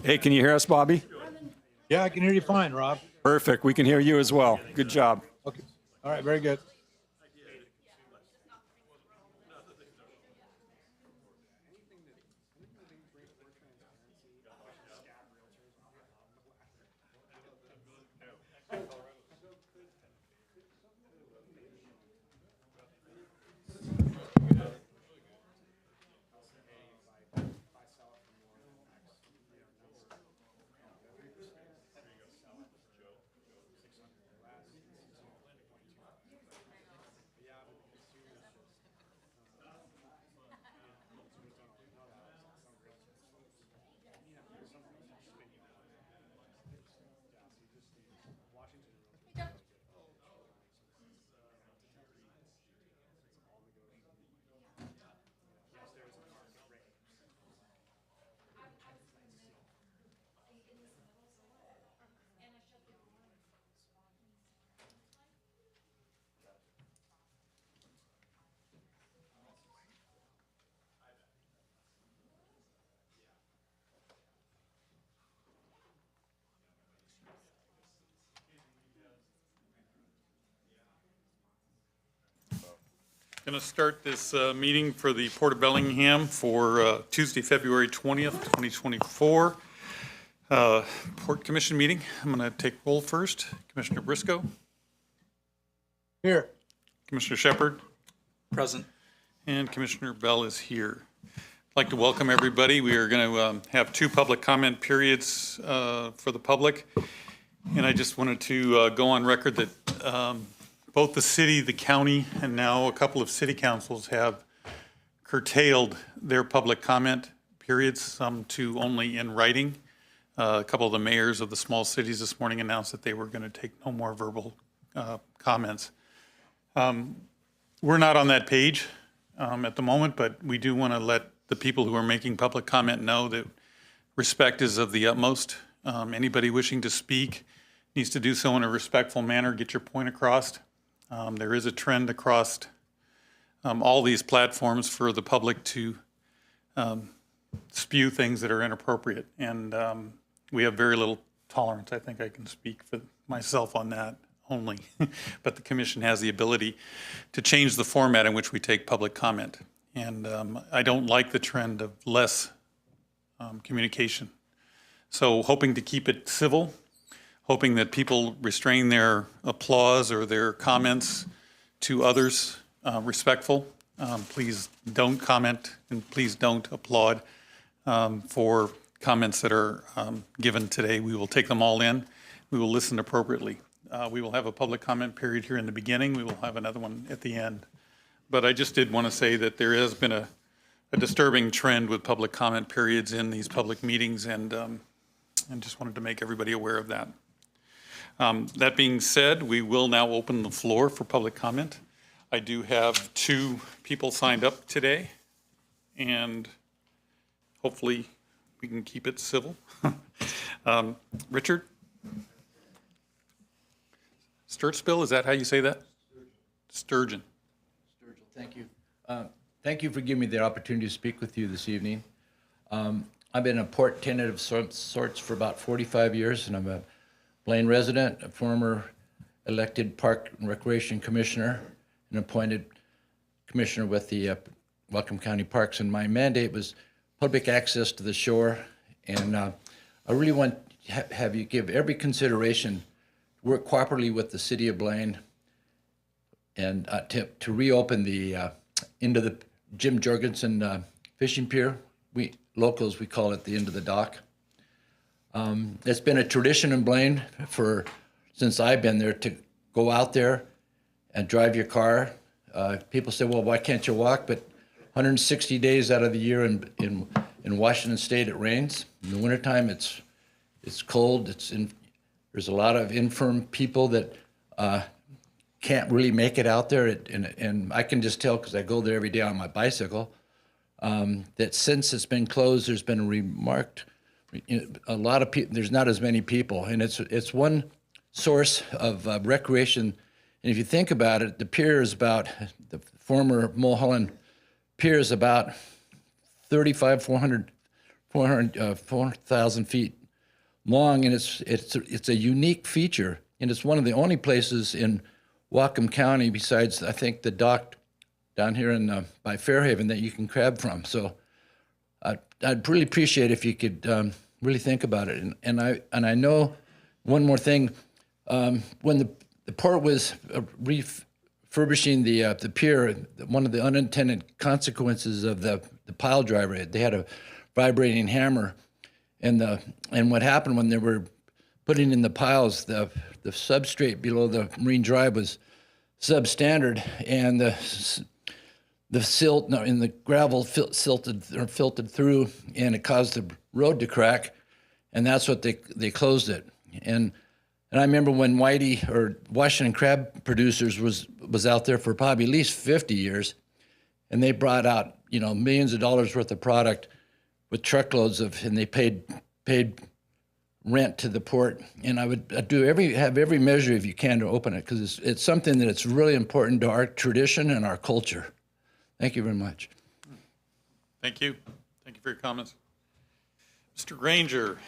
Hey, can you hear us, Bobby? Yeah, I can hear you fine, Rob. Perfect. We can hear you as well. Good job. Okay. All right, very good. Going to start this meeting for the Port of Bellingham for Tuesday, February 20th, 2024. Port Commission meeting. I'm going to take roll first. Commissioner Briscoe, Here. Commissioner Shepard, Present. and Commissioner Bell is here. I'd like to welcome everybody. We are going to have two public comment periods for the public. And I just wanted to go on record that both the city, the county, and now a couple of city councils have curtailed their public comment periods, some to only in writing. A couple of the mayors of the small cities this morning announced that they were going to take no more verbal comments. We're not on that page at the moment, but we do want to let the people who are making public comment know that respect is of the utmost. Anybody wishing to speak needs to do so in a respectful manner, get your point across. There is a trend across all these platforms for the public to spew things that are inappropriate. And we have very little tolerance. I think I can speak for myself on that only. But the commission has the ability to change the format in which we take public comment. And I don't like the trend of less communication. So hoping to keep it civil, hoping that people restrain their applause or their comments to others respectful. Please don't comment and please don't applaud for comments that are given today. We will take them all in. We will listen appropriately. We will have a public comment period here in the beginning. We will have another one at the end. But I just did want to say that there has been a disturbing trend with public comment periods in these public meetings, and just wanted to make everybody aware of that. That being said, we will now open the floor for public comment. I do have two people signed up today, and hopefully we can keep it civil. Richard? Sturtspill, is that how you say that? Sturgeon. Sturgill, thank you. Thank you for giving me the opportunity to speak with you this evening. I've been a port tenant of sorts for about 45 years, and I'm a Blaine resident, a former elected Park and Recreation Commissioner, and appointed Commissioner with the Whatcom County Parks. And my mandate was public access to the shore. And I really want to have you give every consideration, work cooperatively with the City of Blaine, and to reopen the end of the Jim Jorgensen fishing pier. We locals, we call it the end of the dock. It's been a tradition in Blaine since I've been there to go out there and drive your car. People say, well, why can't you walk? But 160 days out of the year in Washington State, it rains. In the wintertime, it's cold. There's a lot of infirm people that can't really make it out there. And I can just tell, because I go there every day on my bicycle, that since it's been closed, there's been a lot of people. There's not as many people, and it's one source of recreation. And if you think about it, the pier is about, the former Mulholland Pier is about 400 4,000 feet long, and it's a unique feature, and it's one of the only places in Whatcom County, besides I think the dock down here in by Fairhaven, that you can crab from. So I'd really appreciate if you could really think about it. And I know one more thing, when the port was refurbishing the pier, one of the unintended consequences of the pile driver, they had a vibrating hammer, and what happened when they were putting in the piles, the substrate below the Marine Drive was substandard, and the silt in the gravel filtered through, and it caused the road to crack, and that's what they closed it. And I remember when Whitey or Washington Crab Producers was out there for probably at least 50 years, and they brought out millions of dollars worth of product with truckloads and they paid rent to the port. And I'd have every measure if you can to open it, because it's something that it's really important to our tradition and our culture. Thank you very much. Thank you. Thank you for your comments. Mr. Granger.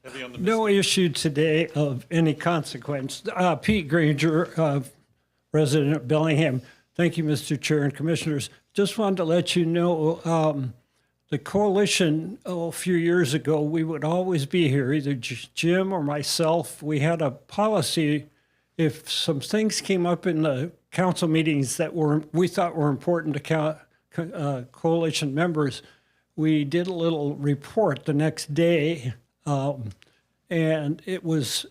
Heavy on the No issue today of any consequence. Pete Granger, resident of Bellingham. Thank you, Mr. Chair and Commissioners. Just wanted to let you know the coalition, a few years ago, we would always be here, either Jim or myself. We had a policy, if some things came up in the council meetings that we thought were important to coalition members, we did a little report the next day. And it was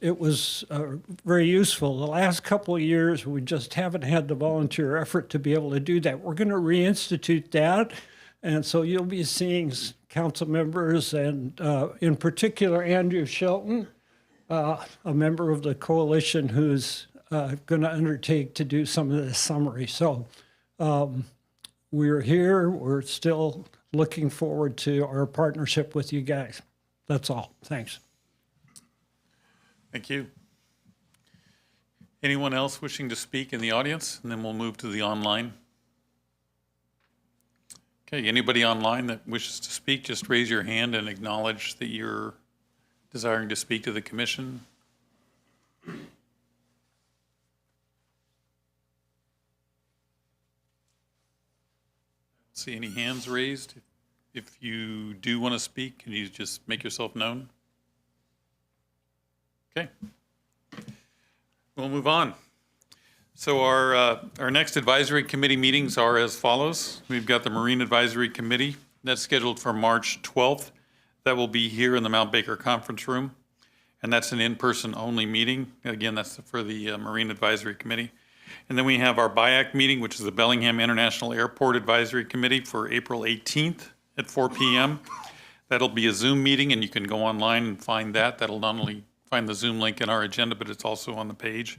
very useful. The last couple of years, we just haven't had the volunteer effort to be able to do that. We're going to reinstitute that, and so you'll be seeing council members, and in particular Andrew Shelton, a member of the coalition, who's going to undertake to do some of this summary. So we're here. We're still looking forward to our partnership with you guys. That's all. Thanks. Thank you. Anyone else wishing to speak in the audience? And then we'll move to the online. Okay, anybody online that wishes to speak, just raise your hand and acknowledge that you're desiring to speak to the commission. See any hands raised? If you do want to speak, can you just make yourself known? Okay. We'll move on. So our next advisory committee meetings are as follows. We've got the Marine Advisory Committee. That's scheduled for March 12th. That will be here in the Mount Baker Conference Room. And that's an in-person only meeting. Again, that's for the Marine Advisory Committee. And then we have our BIAC meeting, which is the Bellingham International Airport Advisory Committee, for April 18th at 4 p.m. That'll be a Zoom meeting, and you can go online and find that. That'll not only find the Zoom link in our agenda, but it's also on the page.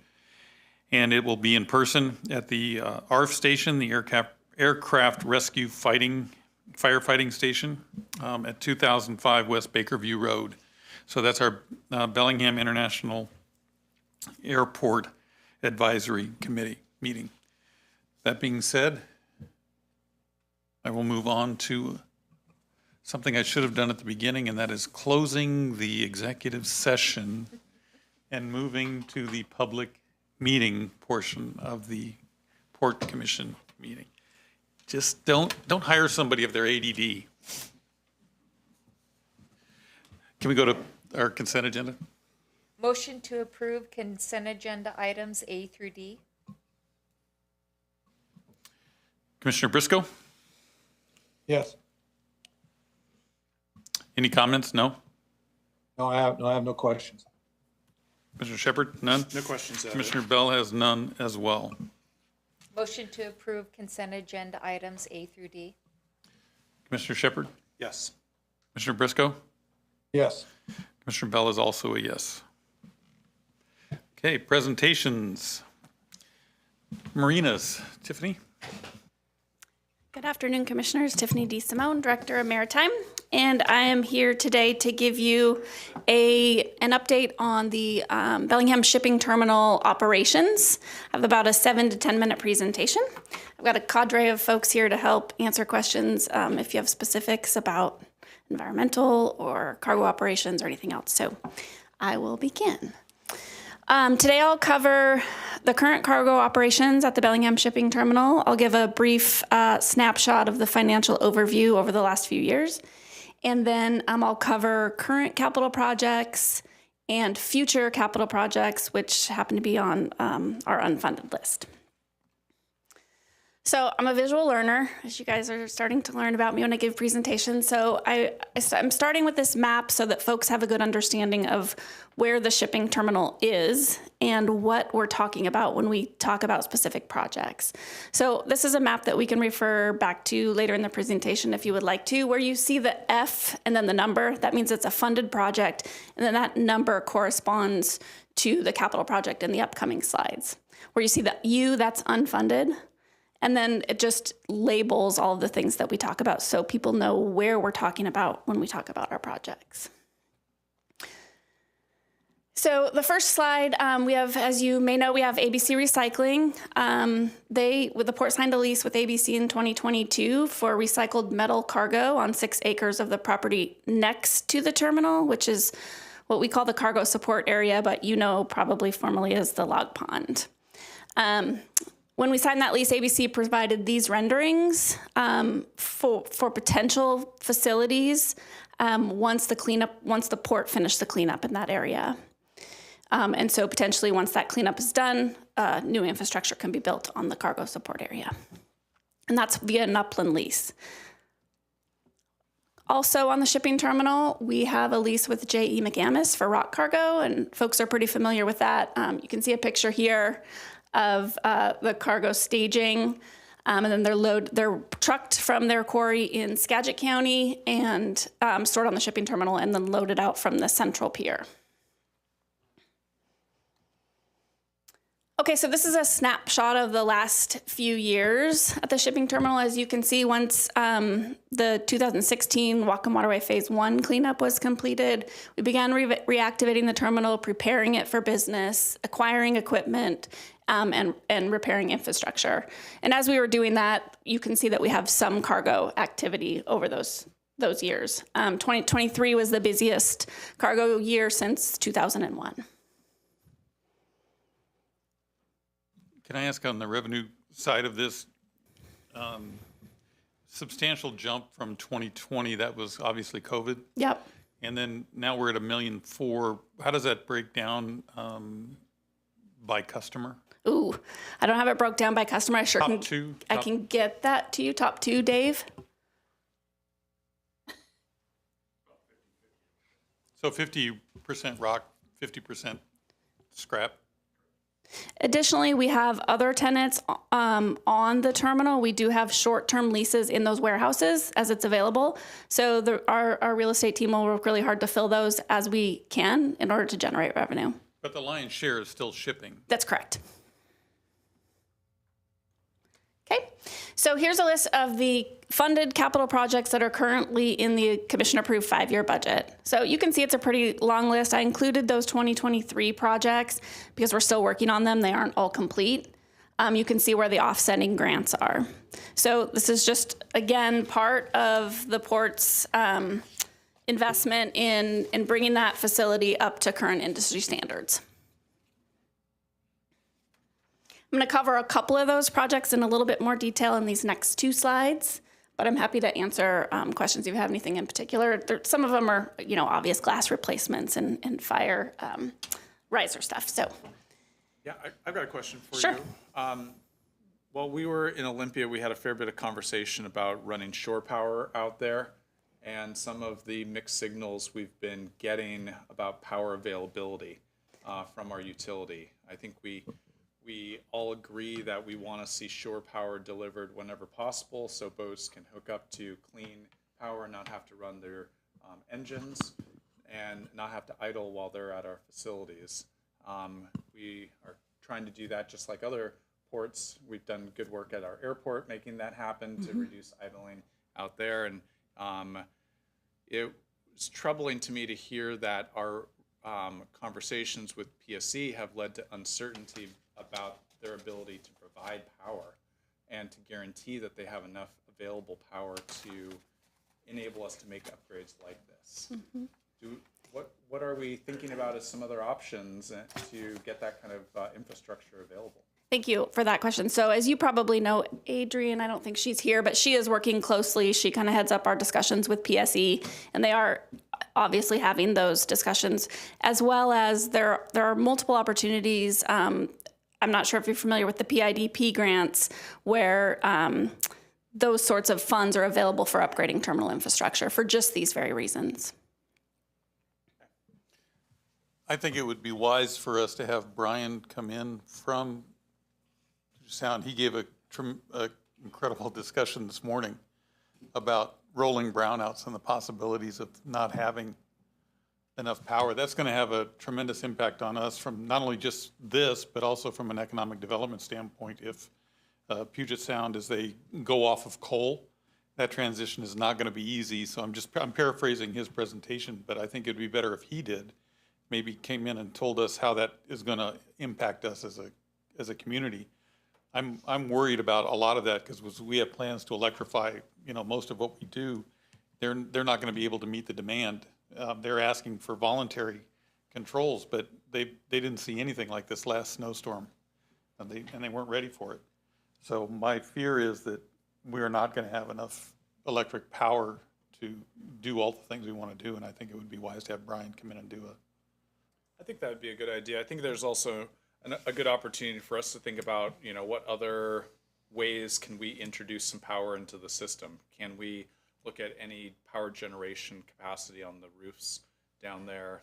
And it will be in person at the ARF station, the Aircraft Rescue Firefighting Station at 2005 West Bakerview Road. So that's our Bellingham International Airport Advisory Committee meeting. That being said, I will move on to something I should have done at the beginning, and that is closing the executive session and moving to the public meeting portion of the Port Commission meeting. Just don't hire somebody if they're ADD. Can we go to our consent agenda? Motion to approve consent agenda items A through D. Commissioner Briscoe, Yes. any comments? No? No, I have no questions. Commissioner Shepard, none? No questions. Commissioner Bell has none as well. Motion to approve consent agenda items A through D. Commissioner Shepard, Yes. Commissioner Briscoe, Yes. Commissioner Bell is also a yes. Okay, presentations. Marinas, Tiffany? Good afternoon, Commissioners. Tiffany D. Simone, Director of Maritime. and I am here today to give you an update on the Bellingham Shipping Terminal operations. I have about a 7 to 10 minute presentation. I've got a cadre of folks here to help answer questions if you have specifics about environmental or cargo operations or anything else. So I will begin. Today I'll cover the current cargo operations at the Bellingham Shipping Terminal. I'll give a brief snapshot of the financial overview over the last few years. And then I'll cover current capital projects and future capital projects, which happen to be on our unfunded list. So I'm a visual learner, as you guys are starting to learn about me when I give presentations. So I'm starting with this map so that folks have a good understanding of where the shipping terminal is and what we're talking about when we talk about specific projects. So this is a map that we can refer back to later in the presentation if you would like to, where you see the F and then the number. That means it's a funded project, and then that number corresponds to the capital project in the upcoming slides. Where you see the U, that's unfunded. And then it just labels all of the things that we talk about so people know where we're talking about when we talk about our projects. So the first slide, we have, as you may know, we have ABC Recycling. The port signed a lease with ABC in 2022 for recycled metal cargo on 6 acres of the property next to the terminal, which is what we call the cargo support area, but you know probably formerly as the log pond. When we signed that lease, ABC provided these renderings for potential facilities once the port finished the cleanup in that area. And so potentially once that cleanup is done, new infrastructure can be built on the cargo support area. And that's via an upland lease. Also on the shipping terminal, we have a lease with J.E. McAmis for rock cargo, and folks are pretty familiar with that. You can see a picture here of the cargo staging, and then they're trucked from their quarry in Skagit County and stored on the shipping terminal and then loaded out from the central pier. Okay, so this is a snapshot of the last few years at the shipping terminal. As you can see, once the 2016 Whatcom Waterway Phase 1 cleanup was completed, we began reactivating the terminal, preparing it for business, acquiring equipment, and repairing infrastructure. And as we were doing that, you can see that we have some cargo activity over those years. 2023 was the busiest cargo year since 2001. Can I ask on the revenue side of this, substantial jump from 2020, that was obviously COVID. Yep. And then now we're at $1.4 million. How does that break down by customer? Ooh, I don't have it broke down by customer. I sure Top can. two? I can get that to you. Top 2, Dave. So 50% rock, 50% scrap. Additionally, we have other tenants on the terminal. We do have short-term leases in those warehouses as it's available. So our real estate team will work really hard to fill those as we can in order to generate revenue. But the lion's share is still shipping. That's correct. Okay, so here's a list of the funded capital projects that are currently in the commission-approved 5-year budget. So you can see it's a pretty long list. I included those 2023 projects because we're still working on them. They aren't all complete. You can see where the offsetting grants are. So this is just, again, part of the port's investment in bringing that facility up to current industry standards. I'm going to cover a couple of those projects in a little bit more detail in these next 2 slides, but I'm happy to answer questions if you have anything in particular. Some of them are, obvious glass replacements and fire riser stuff. So, yeah, I've got a question for Sure. you. While we were in Olympia, we had a fair bit of conversation about running shore power out there, and some of the mixed signals we've been getting about power availability from our utility. I think we all agree that we want to see shore power delivered whenever possible so boats can hook up to clean power and not have to run their engines and not have to idle while they're at our facilities. We are trying to do that just like other ports. We've done good work at our airport making that happen to reduce idling out there. And it's troubling to me to hear that our conversations with PSC have led to uncertainty about their ability to provide power and to guarantee that they have enough available power to enable us to make upgrades like this. What are we thinking about as some other options to get that kind of infrastructure available? Thank you for that question. So as you probably know, Adrian, I don't think she's here, but she is working closely. She kind of heads up our discussions with PSE, and they are obviously having those discussions, as well as there are multiple opportunities. I'm not sure if you're familiar with the PIDP grants, where those sorts of funds are available for upgrading terminal infrastructure for just these very reasons. I think it would be wise for us to have Brian come in from Sound. He gave a incredible discussion this morning about rolling brownouts and the possibilities of not having enough power. That's going to have a tremendous impact on us from not only just this, but also from an economic development standpoint. If Puget Sound, as they go off of coal, that transition is not going to be easy. So I'm paraphrasing his presentation, but I think it'd be better if he did, maybe came in and told us how that is going to impact us as a community. I'm worried about a lot of that because we have plans to electrify, most of what we do. They're not going to be able to meet the demand. They're asking for voluntary controls, but they didn't see anything like this last snowstorm, and they weren't ready for it. So my fear is that we are not going to have enough electric power to do all the things we want to do, and I think it would be wise to have Brian come in and do I think that would be a good idea. I think there's also a good opportunity for us to think about, what other ways can we introduce some power into the system? Can we look at any power generation capacity on the roofs down there?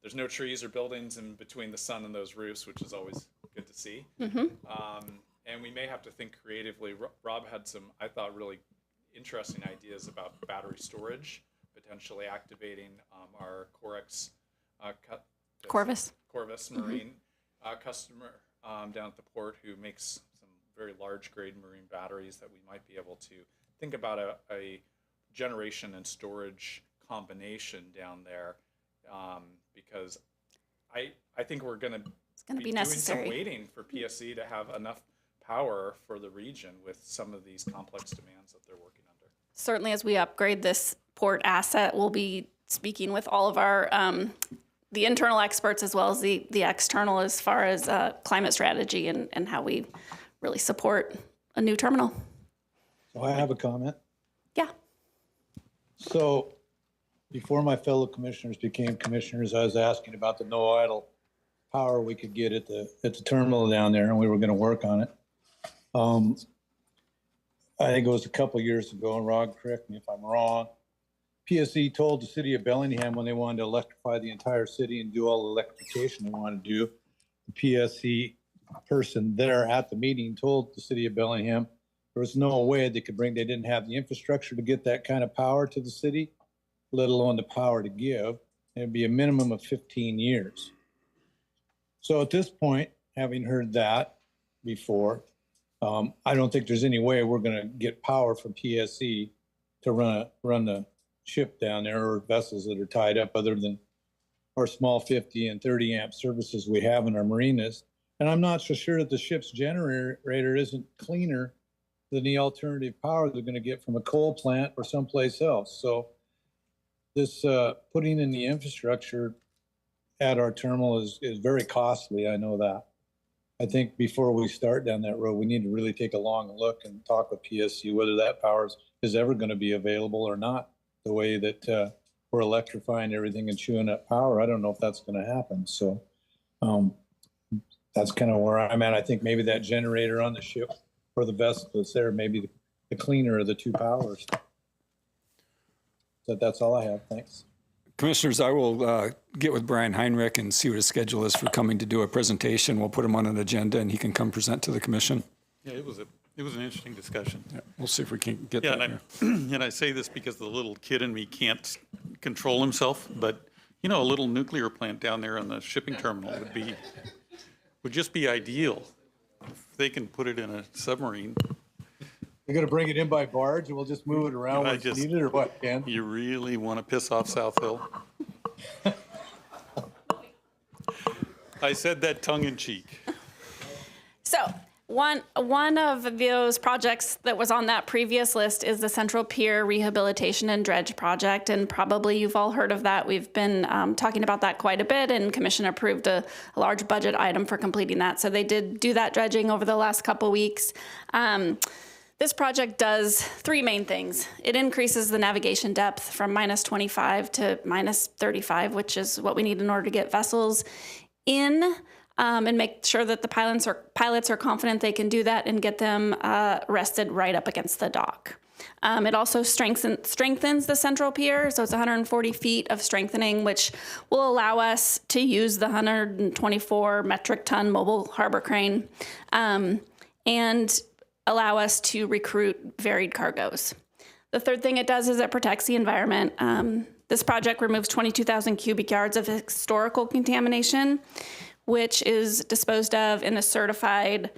There's no trees or buildings in between the sun and those roofs, which is always good to see. And we may have to think creatively. Rob had some, I thought, really interesting ideas about battery storage, potentially activating our Corvus Marine customer down at the port who makes some very large grade marine batteries that we might be able to think about a generation and storage combination down there, because I think we're going to be doing some waiting for PSC to have enough power for the region with some of these complex demands that they're working under. Certainly, as we upgrade this port asset, we'll be speaking with all of our the internal experts as well as the external as far as climate strategy and how we really support a new terminal. So I have a comment. Yeah. So before my fellow commissioners became commissioners, I was asking about the no idle power we could get at the terminal down there, and we were going to work on it. I think it was a couple years ago, and Rod, correct me if I'm wrong, PSE told the city of Bellingham when they wanted to electrify the entire city and do all the electrification they wanted to do, the PSE person there at the meeting told the city of Bellingham there was no way they didn't have the infrastructure to get that kind of power to the city, let alone the power to give. It'd be a minimum of 15 years. So at this point, having heard that before, I don't think there's any way we're going to get power from PSE to run the ship down there or vessels that are tied up other than our small 50 and 30 amp services we have in our marinas. And I'm not so sure that the ship's generator isn't cleaner than the alternative power they're going to get from a coal plant or someplace else. So this putting in the infrastructure at our terminal is very costly. I know that. I think before we start down that road, we need to really take a long look and talk with PSC whether that power is ever going to be available or not. The way that we're electrifying everything and chewing up power, I don't know if that's going to happen. So that's kind of where I'm at. I think maybe that generator on the ship or the vessel that's there, maybe the cleaner of the two powers. So that's all I have. Thanks. Commissioners, I will get with Brian Heinrich and see what his schedule is for coming to do a presentation. We'll put him on an agenda and he can come present to the commission. Yeah, it was an interesting discussion. Yeah, we'll see if we can get Yeah, that and here. and I say this because the little kid in me can't control himself, but a little nuclear plant down there on the shipping terminal would just be ideal. If they can put it in a submarine, You're gonna bring it in by barge and we'll just move it around when it's needed, or what, Ken? You really want to piss off South Hill? I said that tongue in cheek. So one of those projects that was on that previous list is the Central Pier Rehabilitation and Dredge Project, and probably you've all heard of that. We've been talking about that quite a bit, and Commission approved a large budget item for completing that. So they did do that dredging over the last couple weeks. This project does three main things. It increases the navigation depth from -25 to -35, which is what we need in order to get vessels in, and make sure that the pilots are confident they can do that and get them rested right up against the dock. It also strengthens the central pier, so it's 140 feet of strengthening, which will allow us to use the 124 metric ton mobile harbor crane, and allow us to recruit varied cargoes. The third thing it does is it protects the environment. This project removes 22,000 cubic yards of historical contamination, which is disposed of in a certified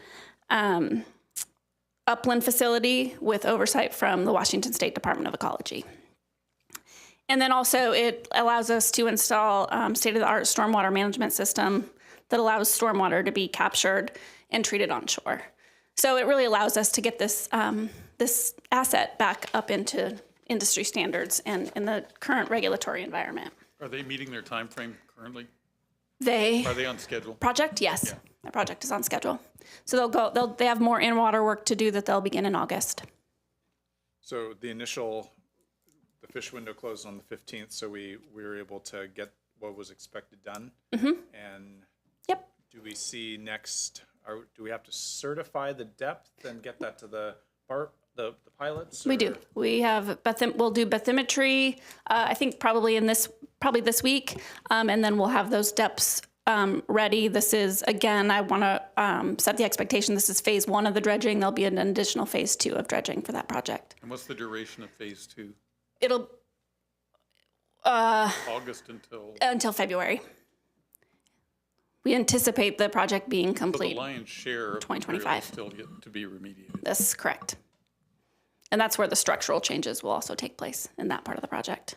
upland facility with oversight from the Washington State Department of Ecology. And then also it allows us to install state-of-the-art stormwater management system that allows stormwater to be captured and treated on shore. So it really allows us to get this this asset back up into industry standards and in the current regulatory environment. Are they meeting their time frame currently? Are they on schedule? Project, yes. The project is on schedule. So they have more in-water work to do that they'll begin in August. So the fish window closed on the 15th, so we were able to get what was expected done. And Yep. do we see next, do we have to certify the depth and get that to the pilots? We do. We have we'll do bathymetry. I think probably this week, and then we'll have those depths ready. This is, again, I want to set the expectation. This is phase 1 of the dredging. There'll be an additional phase 2 of dredging for that project. And what's the duration of phase 2? It'll August until February. We anticipate the project being So the complete. lion's share of 2025. material still get to be remediated. That's correct. And that's where the structural changes will also take place in that part of the project.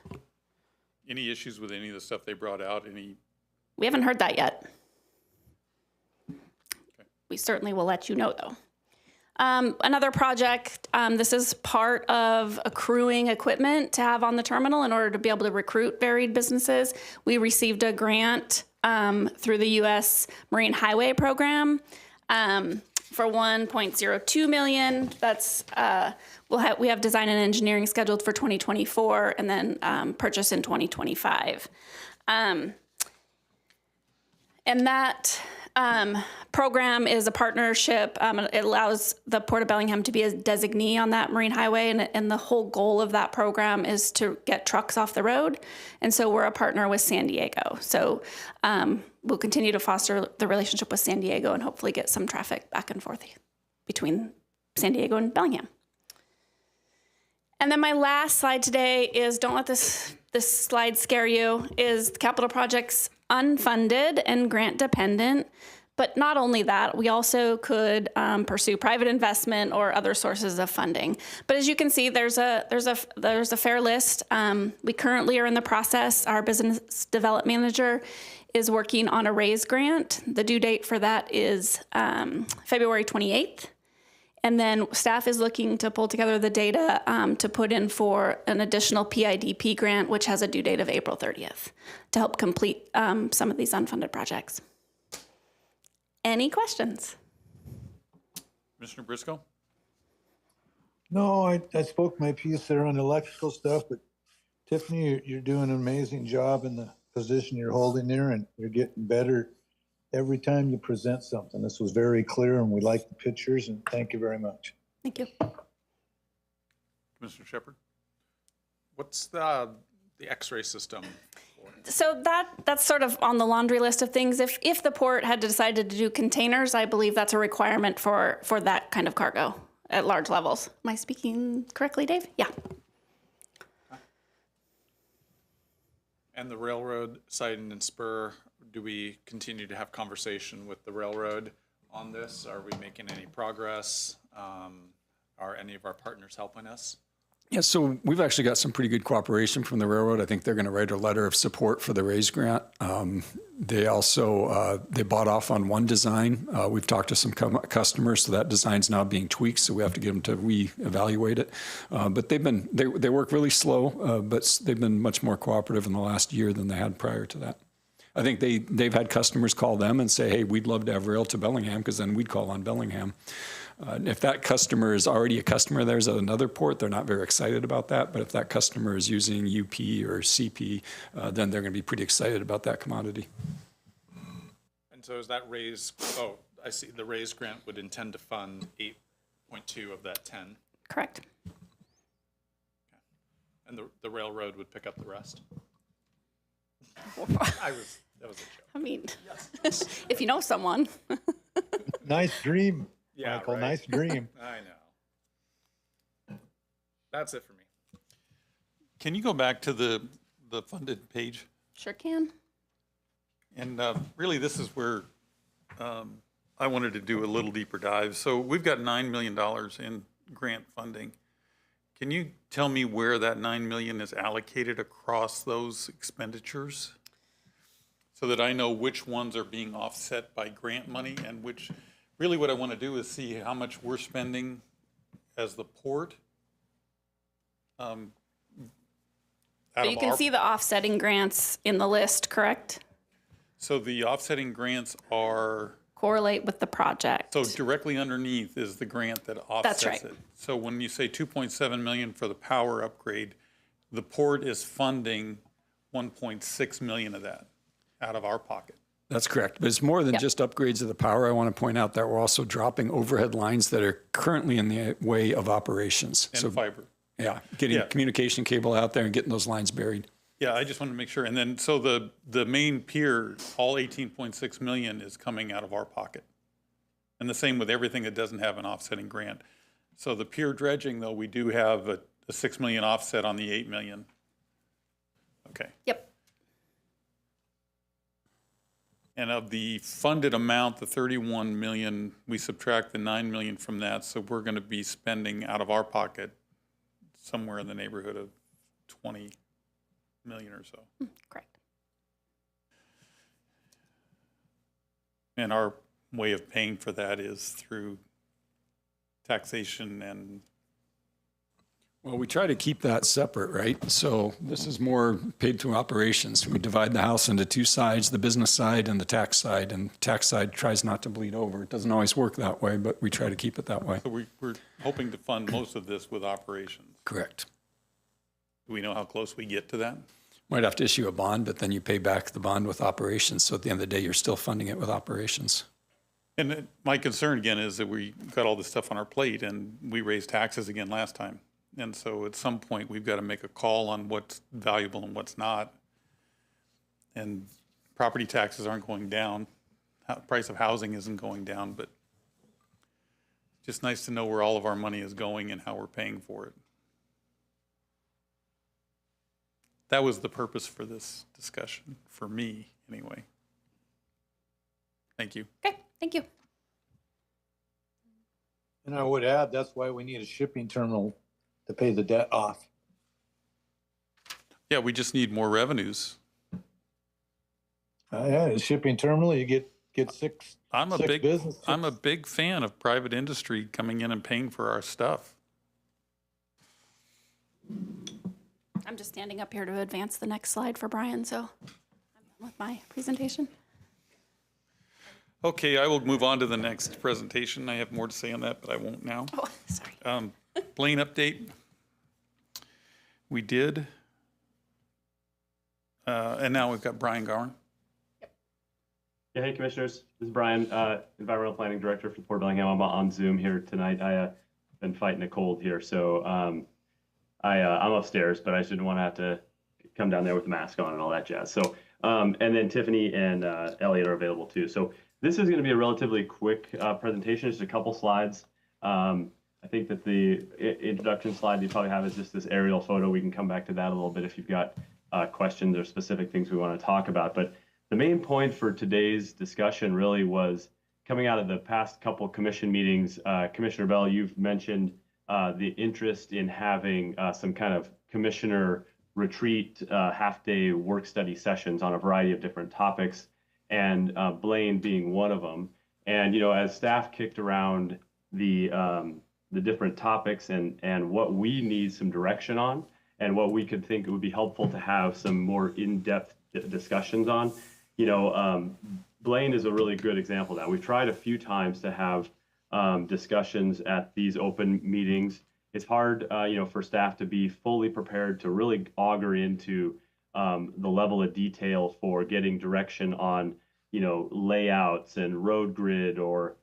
Any issues with any of the stuff they brought out? We haven't heard that yet. We certainly will let you know, though. Another project, this is part of accruing equipment to have on the terminal in order to be able to recruit varied businesses. We received a grant through the U.S. Marine Highway Program for $1.02 million. That's we have design and engineering scheduled for 2024, and then purchase in 2025. And that program is a partnership. It allows the Port of Bellingham to be a designee on that marine highway, and the whole goal of that program is to get trucks off the road. And so we're a partner with San Diego. So we'll continue to foster the relationship with San Diego and hopefully get some traffic back and forth between San Diego and Bellingham. And then my last slide today is, don't let this slide scare you, is the capital projects unfunded and grant dependent. But not only that, we also could pursue private investment or other sources of funding. But as you can see, there's a fair list. We currently are in the process. Our business development manager is working on a RAISE grant. The due date for that is February 28th. And then staff is looking to pull together the data to put in for an additional PIDP grant, which has a due date of April 30th, to help complete some of these unfunded projects. Any questions? Commissioner Briscoe? No, I spoke my piece there on electrical stuff, but Tiffany, you're doing an amazing job in the position you're holding there, and you're getting better every time you present something. This was very clear, and we like the pictures, and thank you very much. Thank you. Commissioner Shepard? What's the X-ray system? So that's sort of on the laundry list of things. If the port had decided to do containers, I believe that's a requirement for that kind of cargo at large levels. Am I speaking correctly, Dave? Yeah. And the railroad siding and spur, do we continue to have conversation with the railroad on this? Are we making any progress? Are any of our partners helping us? Yeah, so we've actually got some pretty good cooperation from the railroad. I think they're going to write a letter of support for the RAISE grant. They also, they bought off on one design. We've talked to some customers, so that design's now being tweaked, so we have to get them to reevaluate it. But they work really slow, but they've been much more cooperative in the last year than they had prior to that. I think they've had customers call them and say, hey, we'd love to have rail to Bellingham, because then we'd call on Bellingham. If that customer is already a customer there's at another port, they're not very excited about that. But if that customer is using UP or CP, then they're going to be pretty excited about that commodity. And so is that RAISE, oh, I see, the RAISE grant would intend to fund 8.2 of that 10, Correct. and the railroad would pick up the rest? That was a joke. I mean, if you know someone. Nice dream, Yeah, Michael, right. nice dream. I know. That's it for me. Can you go back to the funded page? Sure can. And really, this is where I wanted to do a little deeper dive. So we've got $9 million in grant funding. Can you tell me where that $9 million is allocated across those expenditures? So that I know which ones are being offset by grant money and which, really what I want to do is see how much we're spending as the port. But you can see the offsetting grants in the list, correct? So the offsetting grants are, Correlate with the project. so directly underneath is the grant that offsets right. it. So when you say 2.7 million for the power upgrade, the port is funding 1.6 million of that out of our pocket. That's correct. But it's more than just upgrades of the power. I want to point out that we're also dropping overhead lines that are currently in the way of operations. And fiber. Yeah, getting Yeah. communication cable out there and getting those lines buried. Yeah, I just want to make sure. And then, so the main pier, all 18.6 million is coming out of our pocket. And the same with everything that doesn't have an offsetting grant. So the pier dredging, though, we do have a 6 million offset on the 8 million. Okay. Yep. And of the funded amount, the 31 million, we subtract the 9 million from that. So we're going to be spending out of our pocket somewhere in the neighborhood of 20 million or so. Correct. And our way of paying for that is through taxation and, Well, we try to keep that separate, right? So this is more paid through operations. We divide the house into two sides, the business side and the tax side, and the tax side tries not to bleed over. It doesn't always work that way, but we try to keep it that way. so we're hoping to fund most of this with operations. Correct. Do we know how close we get to that? Might have to issue a bond, but then you pay back the bond with operations. So at the end of the day, you're still funding it with operations. And my concern again is that we got all this stuff on our plate and we raised taxes again last time. And so at some point, we've got to make a call on what's valuable and what's not. And property taxes aren't going down. Price of housing isn't going down, but just nice to know where all of our money is going and how we're paying for it. That was the purpose for this discussion, for me, anyway. Thank you. Okay, thank you. And I would add, that's why we need a shipping terminal to pay the debt off. Yeah, we just need more revenues. Yeah, a shipping terminal, you get six businesses. I'm a big fan of private industry coming in and paying for our stuff. I'm just standing up here to advance the next slide for Brian, so I'm done with my presentation. Okay, I will move on to the next presentation. I have more to say on that, but I won't now. Oh, sorry. Blaine update. We did. And now we've got Brian Gowen. Yeah, hey commissioners, this is Brian, Environmental Planning Director for Port Bellingham. I'm on Zoom here tonight. I've been fighting a cold here, so I'm upstairs, but I shouldn't want to have to come down there with a mask on and all that jazz. So, and then Tiffany and Elliot are available too. So this is going to be a relatively quick presentation, just a couple slides. I think that the introduction slide you probably have is just this aerial photo. We can come back to that a little bit if you've got questions or specific things we want to talk about. But the main point for today's discussion really was coming out of the past couple commission meetings. Commissioner Bell, you've mentioned the interest in having some kind of commissioner retreat, half-day work study sessions on a variety of different topics, and Blaine being one of them. And as staff kicked around the different topics and what we need some direction on, and what we could think it would be helpful to have some more in-depth discussions on, Blaine is a really good example of that. We've tried a few times to have discussions at these open meetings. It's hard, for staff to be fully prepared to really auger into the level of detail for getting direction on, layouts and road grid or,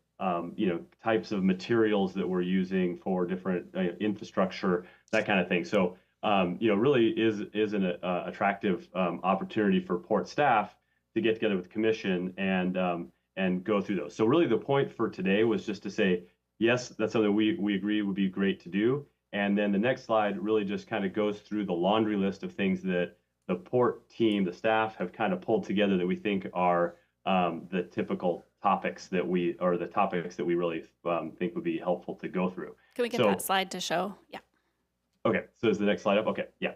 types of materials that we're using for different infrastructure, that kind of thing. So, really is an attractive opportunity for port staff to get together with the commission and go through those. So really the point for today was just to say, yes, that's something we agree would be great to do. And then the next slide really just kind of goes through the laundry list of things that the port team, the staff have kind of pulled together that we think are the typical topics that we really think would be helpful to go through. Can we get that slide to show? Yeah. Okay, so is the next slide up? Okay, yeah.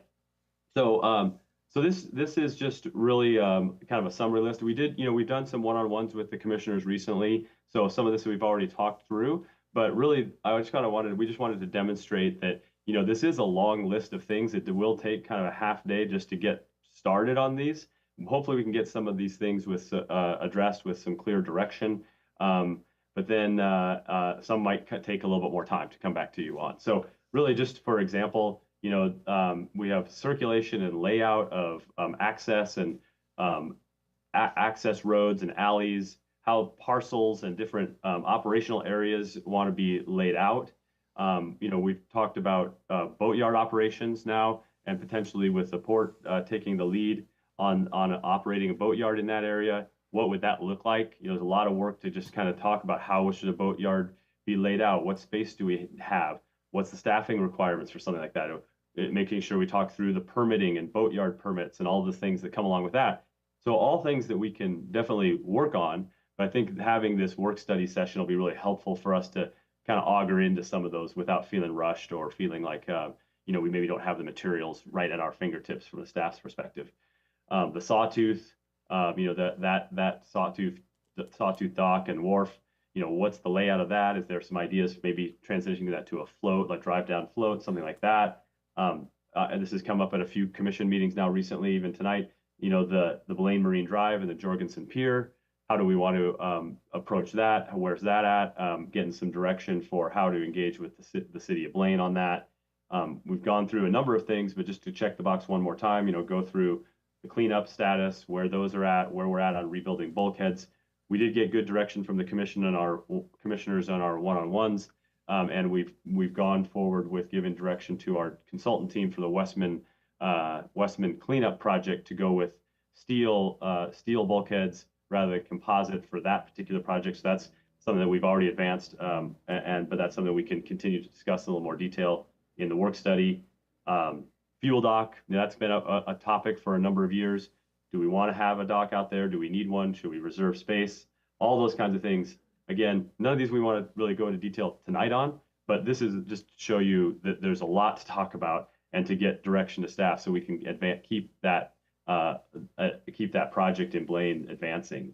So so this is just really kind of a summary list. We've done some one-on-ones with the commissioners recently, so some of this we've already talked through. But really, we just wanted to demonstrate that this is a long list of things that will take kind of a half day just to get started on these. Hopefully, we can get some of these things addressed with some clear direction. But then some might take a little bit more time to come back to you on. So really, just for example, we have circulation and layout of access and access roads and alleys, how parcels and different operational areas want to be laid out. We've talked about boatyard operations now, and potentially with the port taking the lead on operating a boatyard in that area. What would that look like? There's a lot of work to just kind of talk about how should a boatyard be laid out? What space do we have? What's the staffing requirements for something like that? Making sure we talk through the permitting and boatyard permits and all the things that come along with that. So all things that we can definitely work on, but I think having this work study session will be really helpful for us to kind of auger into some of those without feeling rushed or feeling like, we maybe don't have the materials right at our fingertips from the staff's perspective. The Sawtooth, that Sawtooth dock and wharf, what's the layout of that? Is there some ideas maybe transitioning that to a float, like drive down float, something like that? And this has come up at a few commission meetings now recently, even tonight, the Blaine Marine Drive and the Jorgensen Pier. How do we want to approach that? Where's that at? Getting some direction for how to engage with the city of Blaine on that. We've gone through a number of things, but just to check the box one more time, go through the cleanup status, where those are at, where we're at on rebuilding bulkheads. We did get good direction from the commission and our commissioners on our one-on-ones. And we've gone forward with giving direction to our consultant team for the Westman cleanup project to go with steel bulkheads rather than composite for that particular project. So that's something that we've already advanced, but that's something we can continue to discuss in a little more detail in the work study. Fuel dock, that's been a topic for a number of years. Do we want to have a dock out there? Do we need one? Should we reserve space? All those kinds of things. Again, none of these we want to really go into detail tonight on, but this is just to show you that there's a lot to talk about and to get direction to staff so we can keep that project in Blaine advancing.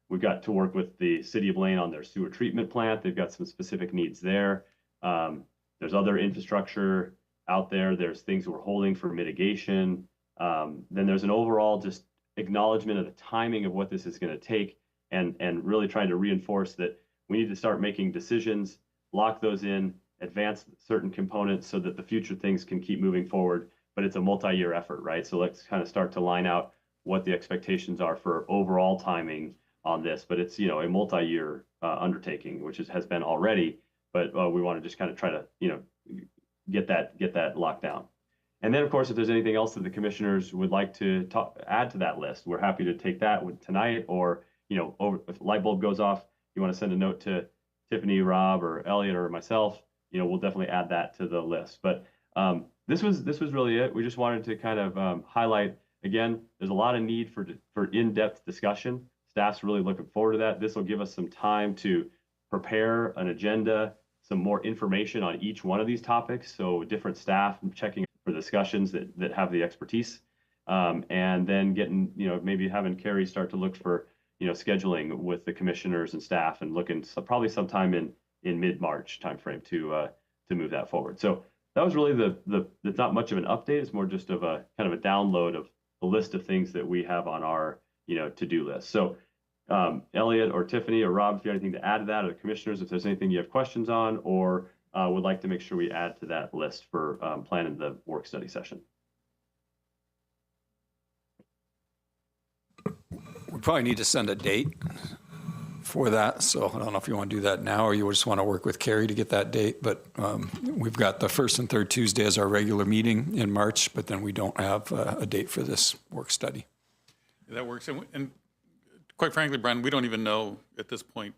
We've got to work with the city of Blaine on their sewer treatment plant. They've got some specific needs there. There's other infrastructure out there. There's things we're holding for mitigation. Then there's an overall just acknowledgement of the timing of what this is going to take. And really trying to reinforce that we need to start making decisions, lock those in, advance certain components so that the future things can keep moving forward. But it's a multi-year effort, right? So let's kind of start to line out what the expectations are for overall timing on this. But it's, a multi-year undertaking, which has been already. But we want to just kind of try to, get that locked down. And then, of course, if there's anything else that the commissioners would like to add to that list, we're happy to take that tonight or if light bulb goes off, you want to send a note to Tiffany, Rob, or Elliot, or myself, we'll definitely add that to the list. But this was really it. We just wanted to kind of highlight, again, there's a lot of need for in-depth discussion. Staff's really looking forward to that. This will give us some time to prepare an agenda, some more information on each one of these topics. So different staff checking for discussions that have the expertise, and then getting, maybe having Carrie start to look for, scheduling with the commissioners and staff and looking probably sometime in mid-March timeframe to move that forward. So that was really it's not much of an update. It's more just of a kind of a download of a list of things that we have on our, to-do list. So Elliot or Tiffany or Rob, if you have anything to add to that, or the commissioners, if there's anything you have questions on, or would like to make sure we add to that list for planning the work study session. We probably need to send a date for that. So I don't know if you want to do that now or you just want to work with Carrie to get that date. But we've got the first and third Tuesday as our regular meeting in March, but then we don't have a date for this work study. That works. And quite frankly, Brian, we don't even know at this point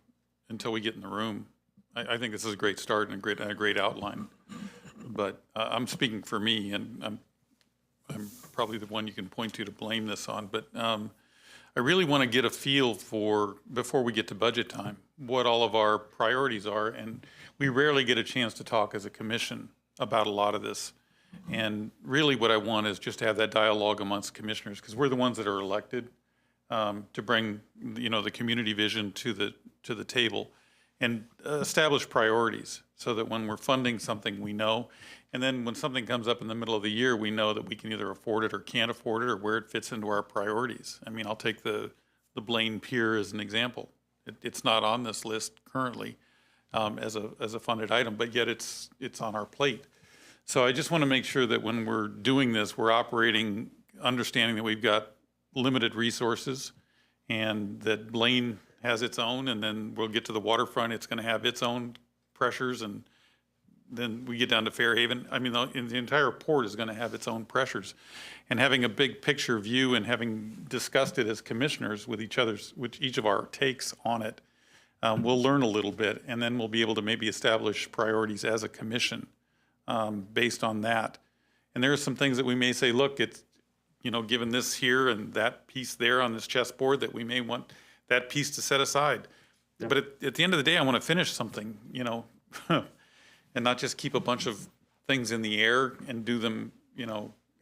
until we get in the room. I think this is a great start and a great outline. But I'm speaking for me, and I'm probably the one you can point to blame this on. But I really want to get a feel for, before we get to budget time, what all of our priorities are. And we rarely get a chance to talk as a commission about a lot of this. And really what I want is just to have that dialogue amongst commissioners, because we're the ones that are elected to bring, the community vision to the table and establish priorities so that when we're funding something, we know. And then when something comes up in the middle of the year, we know that we can either afford it or can't afford it, or where it fits into our priorities. I mean, I'll take the Blaine Pier as an example. It's not on this list currently as a funded item, but yet it's on our plate. So I just want to make sure that when we're doing this, we're operating, understanding that we've got limited resources and that Blaine has its own, and then we'll get to the waterfront, it's going to have its own pressures, and then we get down to Fairhaven. I mean, the entire port is going to have its own pressures. And having a big picture view and having discussed it as commissioners with each of our takes on it, we'll learn a little bit, and then we'll be able to maybe establish priorities as a commission based on that. And there are some things that we may say, look, it's, given this here and that piece there on this chessboard, that we may want that piece to set aside. Yeah. But at the end of the day, I want to finish something, and not just keep a bunch of things in the air and do them,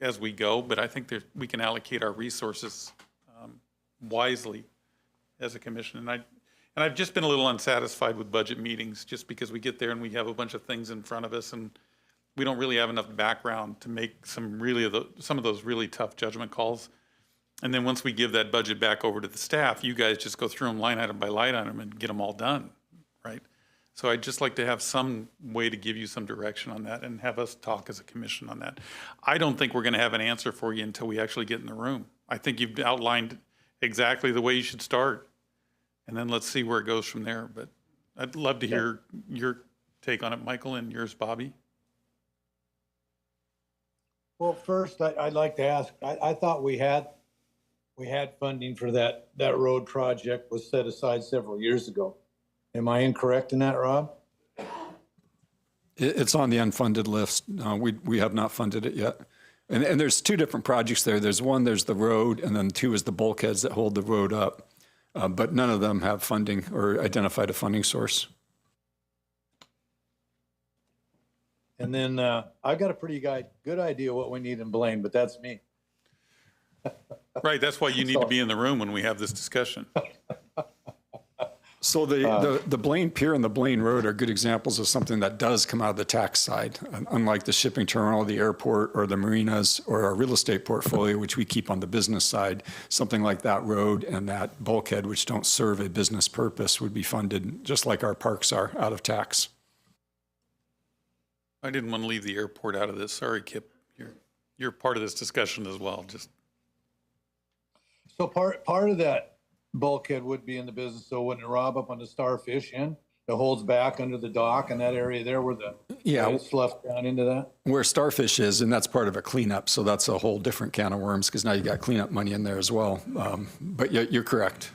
as we go. But I think we can allocate our resources wisely as a commission. And I've just been a little unsatisfied with budget meetings, just because we get there and we have a bunch of things in front of us, and we don't really have enough background to make some of those really tough judgment calls. And then once we give that budget back over to the staff, you guys just go through them line item by line item and get them all done, right? So I'd just like to have some way to give you some direction on that and have us talk as a commission on that. I don't think we're going to have an answer for you until we actually get in the room. I think you've outlined exactly the way you should start, and then let's see where it goes from there. But I'd love to hear your take on it, Michael, and yours, Bobby. Well, first, I'd like to ask, I thought we had funding for that road project was set aside several years ago. Am I incorrect in that, Rob? It's on the unfunded list. We have not funded it yet. And there's two different projects there. There's the road, and then two is the bulkheads that hold the road up. But none of them have funding or identified a funding source. And then I've got a pretty good idea what we need in Blaine, but that's me. Right, that's why you need to be in the room when we have this discussion. So the Blaine Pier and the Blaine Road are good examples of something that does come out of the tax side, unlike the shipping terminal, the airport, or the marinas, or our real estate portfolio, which we keep on the business side. Something like that road and that bulkhead, which don't serve a business purpose, would be funded just like our parks are, out of tax. I didn't want to leave the airport out of this. Sorry, Kip. You're part of this discussion as well. So part of that bulkhead would be in the business, so wouldn't it, Rob, up on the Starfish Inn that holds back under the dock and that area there where it's sloughed down into that? Where Starfish is, and that's part of a cleanup, so that's a whole different can of worms, because now you got cleanup money in there as well. But you're correct.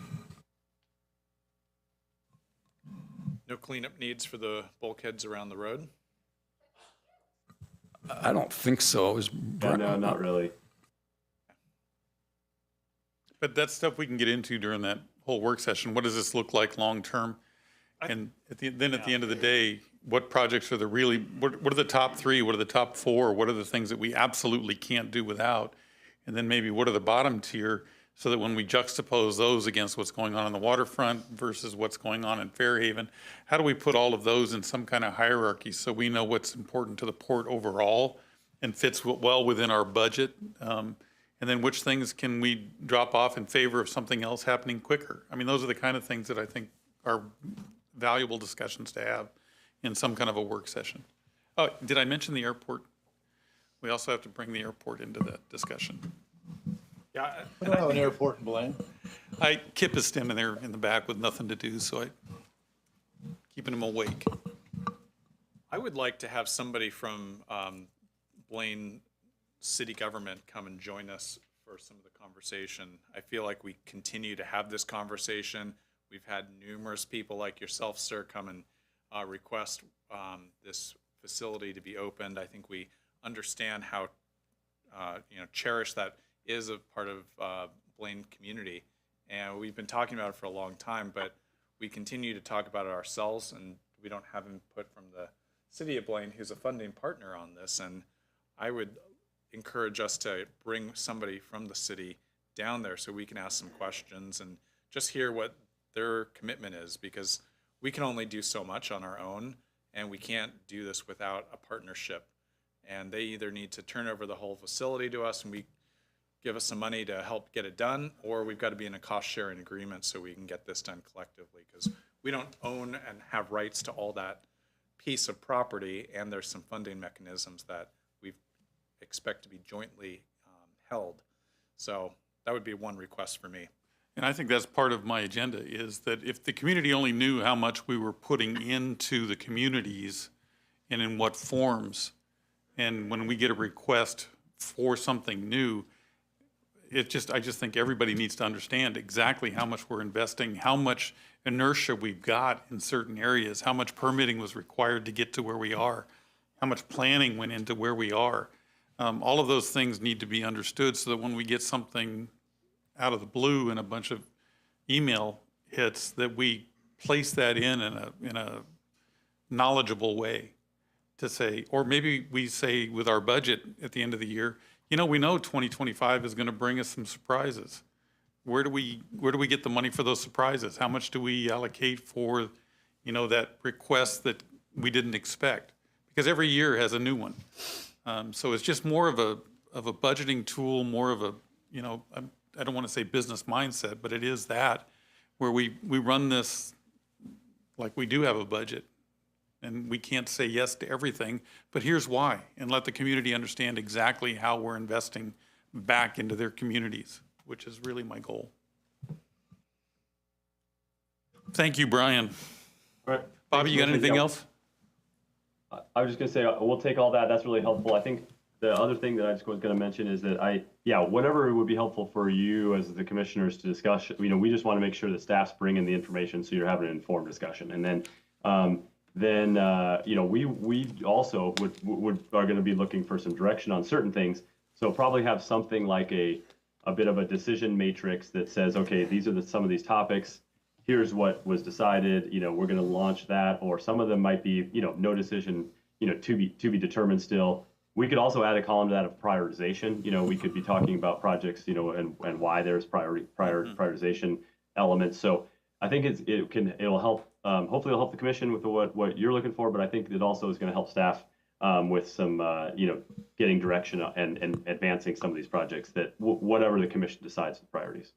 No cleanup needs for the bulkheads around the road? I don't think so. It was No, not really. But that's stuff we can get into during that whole work session. What does this look like long term? And at the end of the day, what projects are what are the top 3? What are the top 4? What are the things that we absolutely can't do without? And then maybe what are the bottom tier, so that when we juxtapose those against what's going on the waterfront versus what's going on in Fairhaven, how do we put all of those in some kind of hierarchy so we know what's important to the port overall and fits well within our budget? And then which things can we drop off in favor of something else happening quicker? I mean, those are the kind of things that I think are valuable discussions to have in some kind of a work session. Oh, did I mention the airport? We also have to bring the airport into that discussion. Yeah, We don't have an airport in Blaine. Kip is standing there in the back with nothing to do, so keeping him awake. I would like to have somebody from Blaine city government come and join us for some of the conversation. I feel like we continue to have this conversation. We've had numerous people like yourself, sir, come and request this facility to be opened. I think we understand how cherished that is a part of Blaine community, and we've been talking about it for a long time. But we continue to talk about it ourselves, and we don't have input from the city of Blaine, who's a funding partner on this. And I would encourage us to bring somebody from the city down there so we can ask some questions and just hear what their commitment is, because we can only do so much on our own, and we can't do this without a partnership. And they either need to turn over the whole facility to us and we give us some money to help get it done, or we've got to be in a cost-sharing agreement so we can get this done collectively, because we don't own and have rights to all that piece of property, and there's some funding mechanisms that we expect to be jointly held. So that would be one request for me. And I think that's part of my agenda, is that if the community only knew how much we were putting into the communities and in what forms, and when we get a request for something new, I just think everybody needs to understand exactly how much we're investing, how much inertia we've got in certain areas, how much permitting was required to get to where we are, how much planning went into where we are. All of those things need to be understood so that when we get something out of the blue and a bunch of email hits, that we place that in a knowledgeable way to say, or maybe we say with our budget at the end of the year, we know 2025 is going to bring us some surprises. Where do we get the money for those surprises? How much do we allocate for, that request that we didn't expect? Because every year has a new one. So it's just more of a budgeting tool, more of a, I don't want to say business mindset, but it is that, where we run this like we do have a budget, and we can't say yes to everything, but here's why, and let the community understand exactly how we're investing back into their communities, which is really my goal. Thank you, Brian. All right. Bobby, you got anything else? I was just going to say, we'll take all that. That's really helpful. I think the other thing that I just was going to mention is that whatever would be helpful for you as the commissioners to discuss, we just want to make sure that staff's bringing the information so you're having an informed discussion. And then we also are going to be looking for some direction on certain things. So probably have something like a bit of a decision matrix that says, okay, these are some of these topics. Here's what was decided. We're going to launch that, or some of them might be, no decision, to be determined still. We could also add a column to that of prioritization. We could be talking about projects, and why there's prioritization elements. So I think it'll help. Hopefully, it'll help the commission with what you're looking for, but I think it also is going to help staff with some, getting direction and advancing some of these projects that whatever the commission decides the priorities.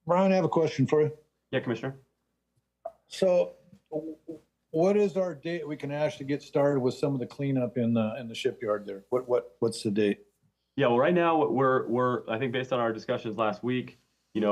Brian, I have a question for you. Yeah, Commissioner. So what is our date we can actually get started with some of the cleanup in the shipyard there? What's the date? Yeah, well, right now we're I think based on our discussions last week, we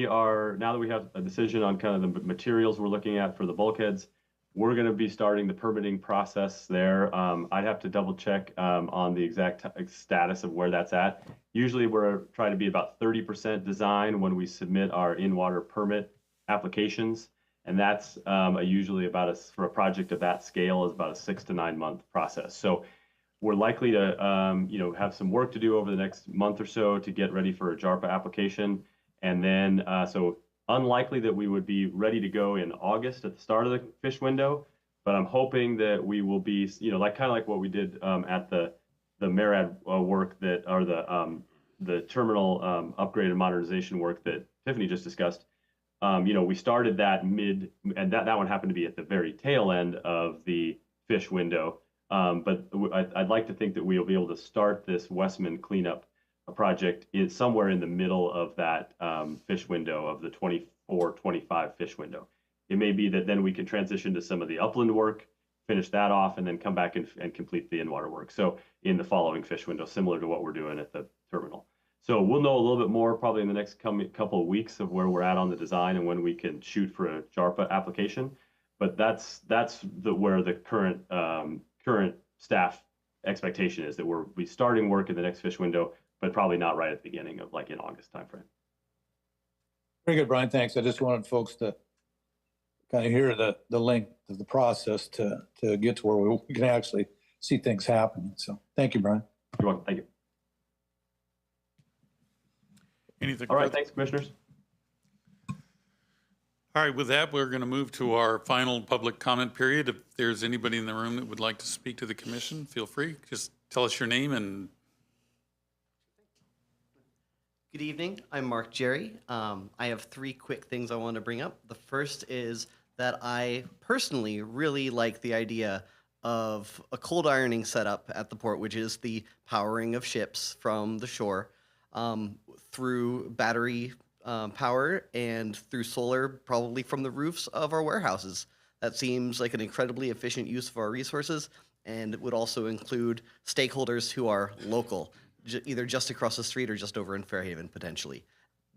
are, now that we have a decision on kind of the materials we're looking at for the bulkheads, we're going to be starting the permitting process there. I'd have to double check on the exact status of where that's at. Usually we're trying to be about 30% design when we submit our in-water permit applications. And that's usually for a project of that scale is about a 6 to 9 month process. So we're likely to, have some work to do over the next month or so to get ready for a JARPA application. And then, so unlikely that we would be ready to go in August at the start of the fish window, but I'm hoping that we will be, like kind of like what we did at the MARAD work that, or the terminal upgrade and modernization work that Tiffany just discussed. We started that and that one happened to be at the very tail end of the fish window. But I'd like to think that we'll be able to start this Westman cleanup project somewhere in the middle of that fish window of the 24-25 fish window. It may be that then we can transition to some of the upland work, finish that off, and then come back and complete the in-water work. So in the following fish window, similar to what we're doing at the terminal. So we'll know a little bit more probably in the next couple of weeks of where we're at on the design and when we can shoot for a JARPA application. But that's where the current staff expectation is, that we'll be starting work in the next fish window, but probably not right at the beginning of in August timeframe. Very good, Brian. Thanks. I just wanted folks to kind of hear the length of the process to get to where we can actually see things happen. So thank you, Brian. You're welcome. Thank you. Anything? All right. further? Thanks, commissioners. All right, with that, we're going to move to our final public comment period. If there's anybody in the room that would like to speak to the commission, feel free. Just tell us your name and. Good evening. I'm Mark Jerry. I have 3 quick things I want to bring up. The first is that I personally really like the idea of a cold ironing setup at the port, which is the powering of ships from the shore through battery power and through solar, probably from the roofs of our warehouses. That seems like an incredibly efficient use of our resources, and it would also include stakeholders who are local, either just across the street or just over in Fairhaven, potentially.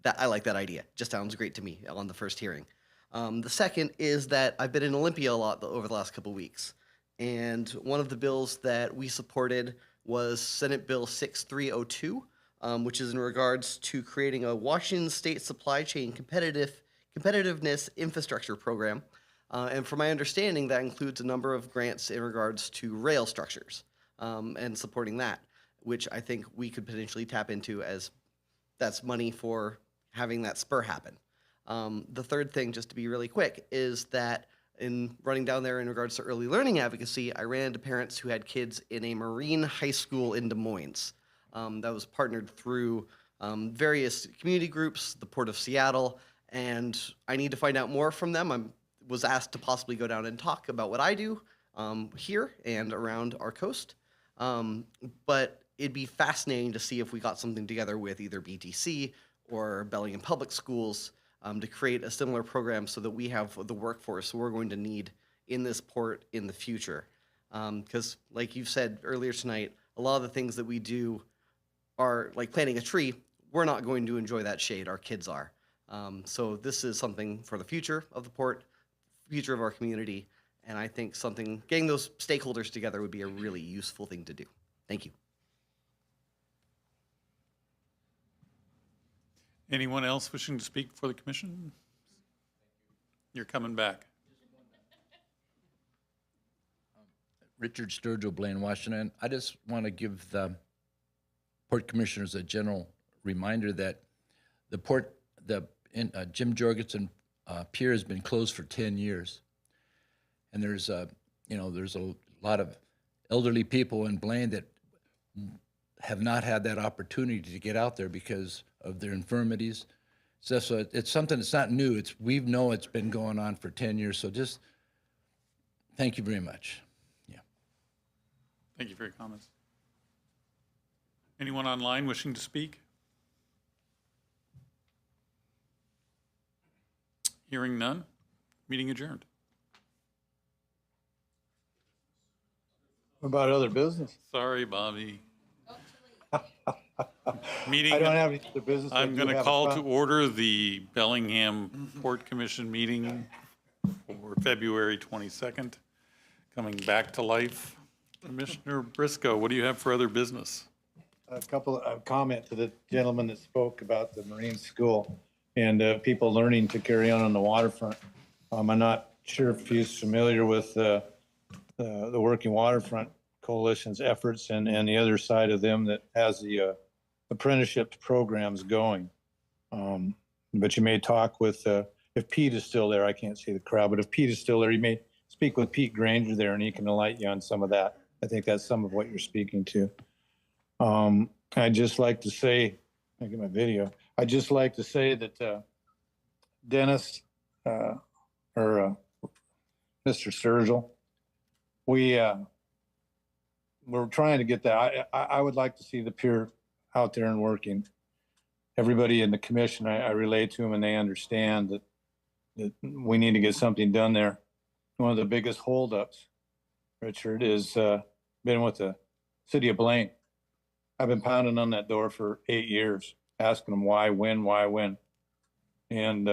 I like that idea. Just sounds great to me on the first hearing. The second is that I've been in Olympia a lot over the last couple weeks, and one of the bills that we supported was Senate Bill 6302, which is in regards to creating a Washington State supply chain competitiveness infrastructure program. And from my understanding, that includes a number of grants in regards to rail structures and supporting that, which I think we could potentially tap into, as that's money for having that spur happen. The third thing, just to be really quick, is that in running down there in regards to early learning advocacy, I ran into parents who had kids in a Marine high school in Des Moines that was partnered through various community groups, the Port of Seattle, and I need to find out more from them. I was asked to possibly go down and talk about what I do here and around our coast. But it'd be fascinating to see if we got something together with either BTC or Bellingham Public Schools to create a similar program so that we have the workforce we're going to need in this port in the future. Because like you've said earlier tonight, a lot of the things that we do are like planting a tree. We're not going to enjoy that shade, our kids are. So this is something for the future of the port, future of our community, and I think getting those stakeholders together would be a really useful thing to do. Thank you. Anyone else wishing to speak for the commission? You're coming back. Richard Sturgill, Blaine, Washington. I just want to give the Port Commissioners a general reminder that the port, Jim Jorgensen Pier has been closed for 10 years. And there's a lot of elderly people in Blaine that have not had that opportunity to get out there because of their infirmities. So it's something that's not new. We know it's been going on for 10 years. So just thank you very much. Yeah. Thank you for your comments. Anyone online wishing to speak? Hearing none, meeting adjourned. What about other business? Sorry, Bobby. I Meeting. don't have any other business. I I'm do going to have a call to pro- order the Bellingham Port Commission meeting for February 22nd, coming back to life. Commissioner Briscoe, what do you have for other business? A couple of comment to the gentleman that spoke about the Marine School and people learning to carry on the waterfront. I'm not sure if he's familiar with the Working Waterfront Coalition's efforts and the other side of them that has the apprenticeship programs going. But you may talk with, if Pete is still there, I can't see the crowd, but if Pete is still there, you may speak with Pete Granger there and he can enlighten you on some of that. I think that's some of what you're speaking to. I'd just like to say, I get my video. I'd just like to say that Dennis or Mr. Sturgill, we're trying to get that. I would like to see the pier out there and working. Everybody in the commission, I relate to them and they understand that we need to get something done there. One of the biggest holdups, Richard, is been with the city of Blaine. I've been pounding on that door for 8 years, asking them why, when. And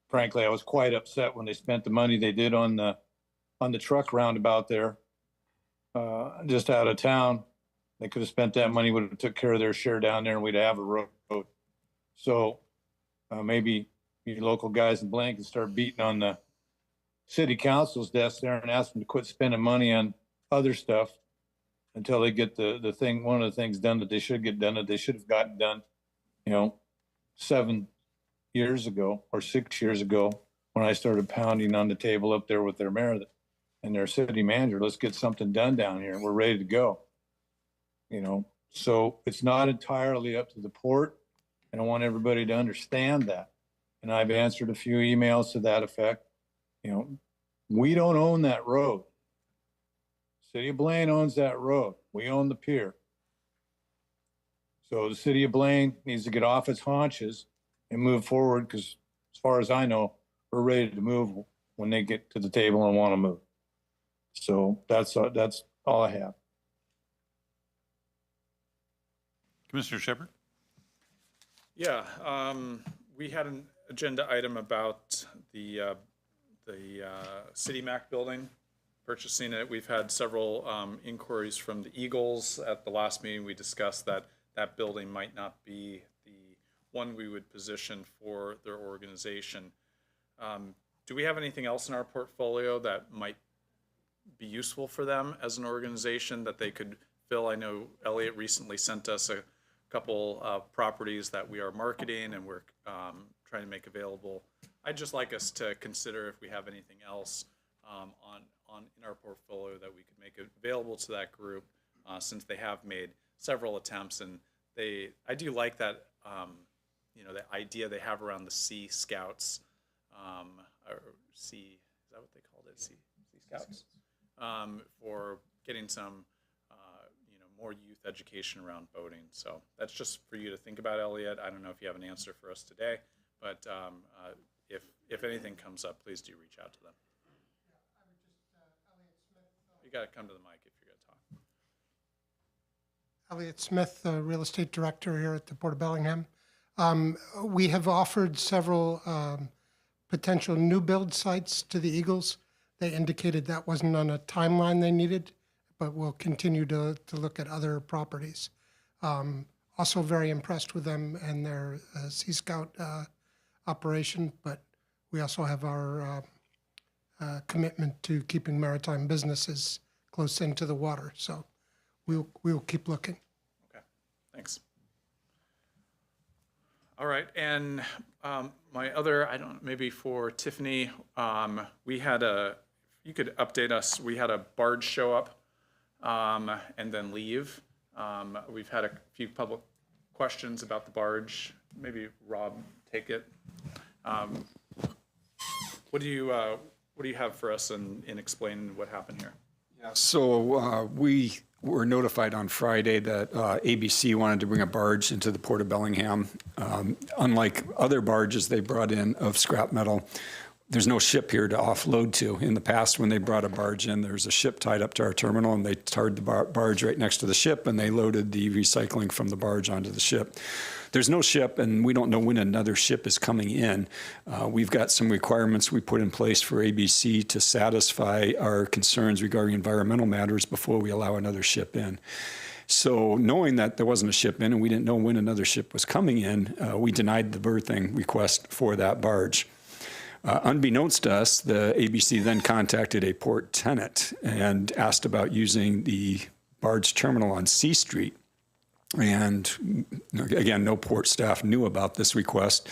frankly, I was quite upset when they spent the money they did on the truck roundabout there, just out of town. They could have spent that money, would have took care of their share down there, and we'd have a road. So maybe you local guys in Blaine can start beating on the city council's desk there and ask them to quit spending money on other stuff until they get the thing, one of the things done that they should get done, that they should have gotten done, 7 years ago or 6 years ago when I started pounding on the table up there with their mayor and their city manager. Let's get something done down here. We're ready to go. So it's not entirely up to the port. And I want everybody to understand that. And I've answered a few emails to that effect. We don't own that road. City of Blaine owns that road. We own the pier. So the city of Blaine needs to get off its haunches and move forward, because as far as I know, we're ready to move when they get to the table and want to move. So that's all I have. Commissioner Shepard? Yeah, we had an agenda item about the City Mac building, purchasing it. We've had several inquiries from the Eagles. At the last meeting, we discussed that that building might not be the one we would position for their organization. Do we have anything else in our portfolio that might be useful for them as an organization that they could fill? I know Elliot recently sent us a couple of properties that we are marketing and we're trying to make available. I'd just like us to consider if we have anything else in our portfolio that we could make available to that group, since they have made several attempts. And I do like that, the idea they have around the Sea Scouts, or Sea, is that what they called it? Sea Scouts, for getting some more youth education around boating. So that's just for you to think about, Elliot. I don't know if you have an answer for us today, but if anything comes up, please do reach out to them. You got to come to the mic if you're going to talk. Elliot Smith, the real estate director here at the Port of Bellingham. We have offered several potential new build sites to the Eagles. They indicated that wasn't on a timeline they needed, but we'll continue to look at other properties. Also very impressed with them and their Sea Scout operation, but we also have our commitment to keeping maritime businesses close into the water. So we'll keep looking. Okay, thanks. All right, and my other, maybe for Tiffany, you could update us. We had a barge show up and then leave. We've had a few public questions about the barge. Maybe Rob, take it. What do you have for us in explaining what happened here? So we were notified on Friday that ABC wanted to bring a barge into the Port of Bellingham. Unlike other barges they brought in of scrap metal, there's no ship here to offload to. In the past, when they brought a barge in, there's a ship tied up to our terminal, and they tarred the barge right next to the ship, and they loaded the recycling from the barge onto the ship. There's no ship, and we don't know when another ship is coming in. We've got some requirements we put in place for ABC to satisfy our concerns regarding environmental matters before we allow another ship in. So knowing that there wasn't a ship in and we didn't know when another ship was coming in, we denied the berthing request for that barge. Unbeknownst to us, the ABC then contacted a port tenant and asked about using the barge terminal on C Street. And again, no port staff knew about this request.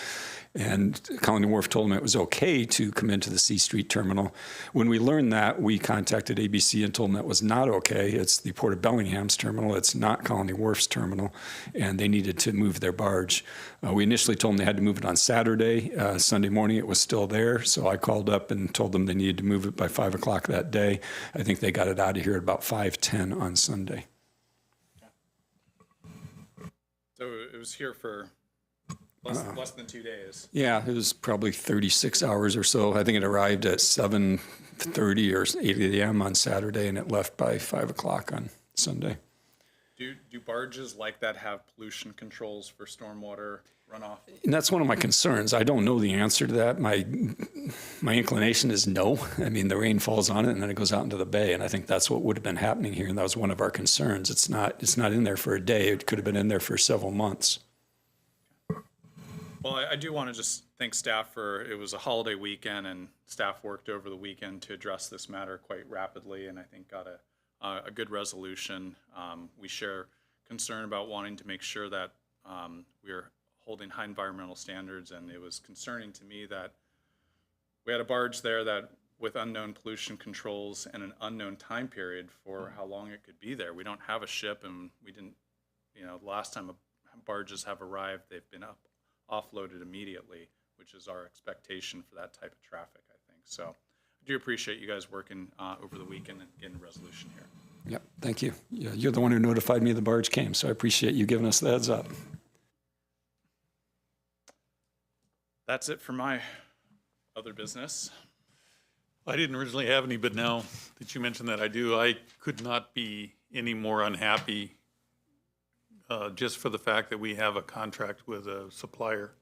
And Colony Wharf told them it was okay to come into the C Street terminal. When we learned that, we contacted ABC and told them that was not okay. It's the Port of Bellingham's terminal. It's not Colony Wharf's terminal, and they needed to move their barge. We initially told them they had to move it on Saturday. Sunday morning, it was still there, so I called up and told them they needed to move it by 5 o'clock that day. I think they got it out of here at about 5:10 on Sunday. So it was here for less than 2 days. Yeah, it was probably 36 hours or so. I think it arrived at 7:30 or 8 a.m. on Saturday, and it left by 5 o'clock on Sunday. Do barges like that have pollution controls for stormwater runoff? And that's one of my concerns. I don't know the answer to that. My inclination is no. I mean, the rain falls on it, and then it goes out into the bay, and I think that's what would have been happening here, and that was one of our concerns. It's not in there for a day. It could have been in there for several months. Well, I do want to just thank staff it was a holiday weekend, and staff worked over the weekend to address this matter quite rapidly, and I think got a good resolution. We share concern about wanting to make sure that we're holding high environmental standards, and it was concerning to me that we had a barge there that with unknown pollution controls and an unknown time period for how long it could be there. We don't have a ship, and we didn't, the last time barges have arrived, they've been offloaded immediately, which is our expectation for that type of traffic, I think. So I do appreciate you guys working over the weekend and getting a resolution here. Yep, thank you. Yeah, you're the one who notified me the barge came, so I appreciate you giving us the heads up. That's it for my other business. I didn't originally have any, but now that you mentioned that, I do. I could not be any more unhappy just for the fact that we have a contract with a supplier.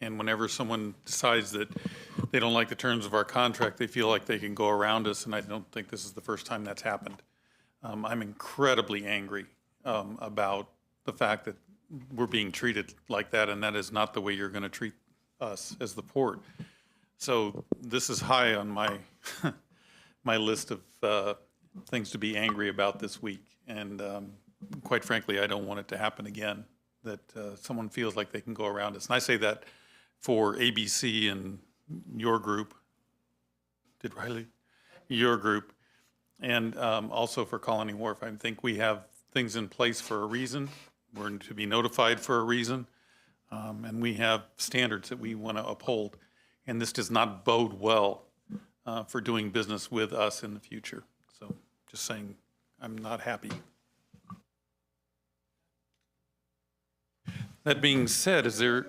And whenever someone decides that they don't like the terms of our contract, they feel like they can go around us, and I don't think this is the first time that's happened. I'm incredibly angry about the fact that we're being treated like that, and that is not the way you're going to treat us as the port. So this is high on my my list of things to be angry about this week. And quite frankly, I don't want it to happen again, that someone feels like they can go around us. And I say that for ABC and your group. Did Riley? Your group. And also for Colony Wharf. I think we have things in place for a reason. We're to be notified for a reason. And we have standards that we want to uphold. And this does not bode well for doing business with us in the future. So just saying, I'm not happy. That being said, is there...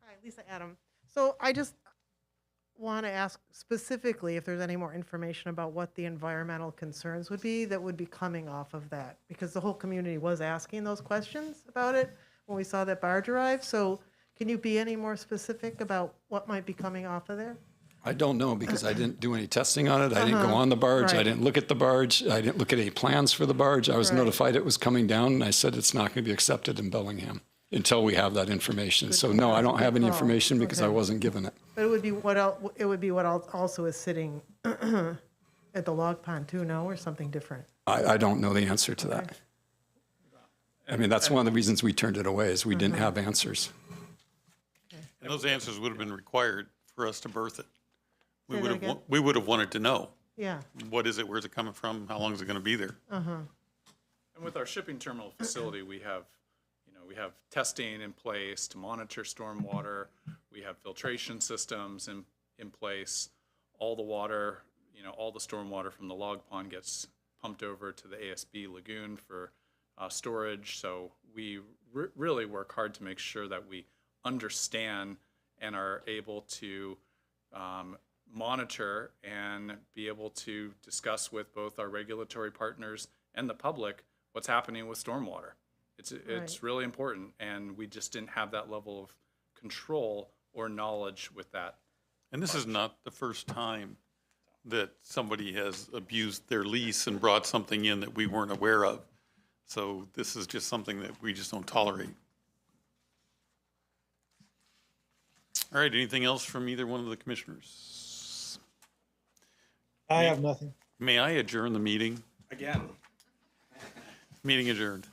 Hi, Lisa Adam. So I just want to ask specifically if there's any more information about what the environmental concerns would be that would be coming off of that, because the whole community was asking those questions about it when we saw that barge arrive. So can you be any more specific about what might be coming off of there? I don't know because I didn't do any testing on it. I didn't go on the barge. I Right. didn't look at the barge. I didn't look at any plans for the barge. I was Right. notified it was coming down, and I said it's not going to be accepted in Bellingham until we have that information. So no, I don't have any Oh, information because I okay. wasn't given it. But it would be what else, it would be what also is sitting at the log pond too, no, or something different? I don't know the answer to that. I mean, that's one of the reasons we turned it away is we didn't have answers. And those answers would have been required for us to berth it. Say that again? We would have wanted to know, Yeah, what is it, where's it coming from, how long is it going to be there? And with our shipping terminal facility, we have testing in place to monitor stormwater. We have filtration systems in place. All the water, all the stormwater from the log pond gets pumped over to the ASB lagoon for storage. So we really work hard to make sure that we understand and are able to monitor and be able to discuss with both our regulatory partners and the public what's happening with stormwater. It's Right. really important, and we just didn't have that level of control or knowledge with that. And this is not the first time that somebody has abused their lease and brought something in that we weren't aware of. So this is just something that we just don't tolerate. All right, anything else from either one of the commissioners? I have nothing. May I adjourn the meeting? Again. Meeting adjourned.